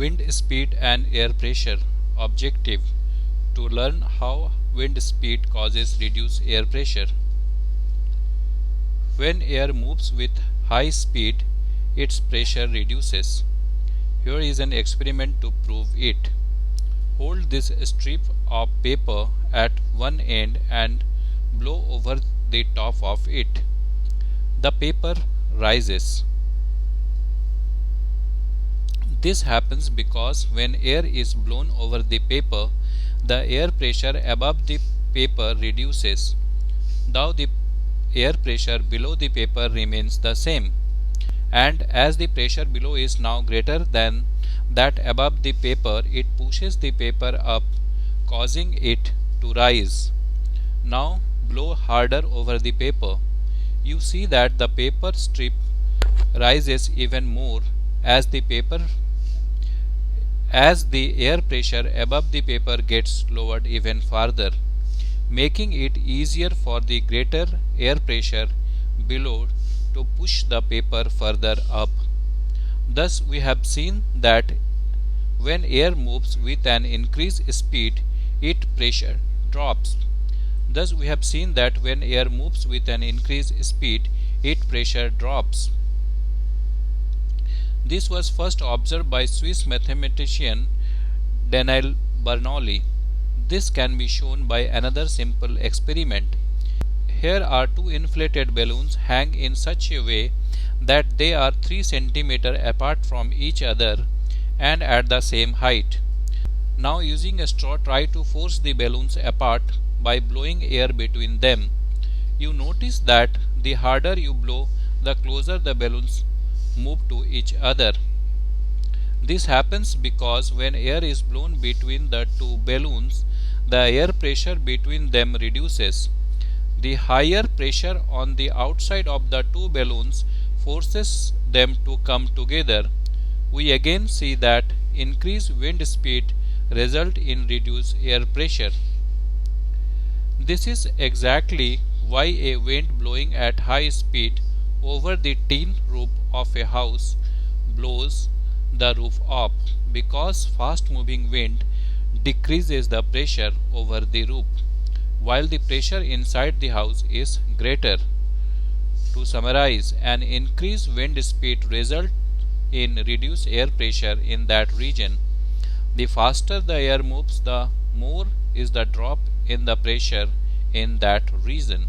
Wind speed and air pressure. Objective: to learn how wind speed causes reduced air pressure. When air moves with high speed, its pressure reduces. Here is an experiment to prove it. Hold this strip of paper at one end and blow over the top of it. The paper rises. This happens because when air is blown over the paper, the air pressure above the paper reduces, though the air pressure below the paper remains the same. And as the pressure below is now greater than that above the paper, it pushes the paper up, causing it to rise. Now blow harder over the paper. You see that the paper strip rises even more as the air pressure above the paper gets lowered even farther, making it easier for the greater air pressure below to push the paper further up. Thus we have seen that when air moves with an increased speed, its pressure drops. Thus we have seen that when air moves with an increased speed, its pressure drops. This was first observed by Swiss mathematician Daniel Bernoulli. This can be shown by another simple experiment. Here are two inflated balloons hang in such a way that they are 3 cm apart from each other and at the same height. Now using a straw, try to force the balloons apart by blowing air between them. You notice that the harder you blow, the closer the balloons move to each other. This happens because when air is blown between the two balloons, the air pressure between them reduces. The higher pressure on the outside of the two balloons forces them to come together. We again see that increased wind speed results in reduced air pressure. This is exactly why a wind blowing at high speed over the tin roof of a house blows the roof up, because fast moving wind decreases the pressure over the roof, while the pressure inside the house is greater. To summarize, an increased wind speed results in reduced air pressure in that region. The faster the air moves, the more is the drop in the pressure in that region.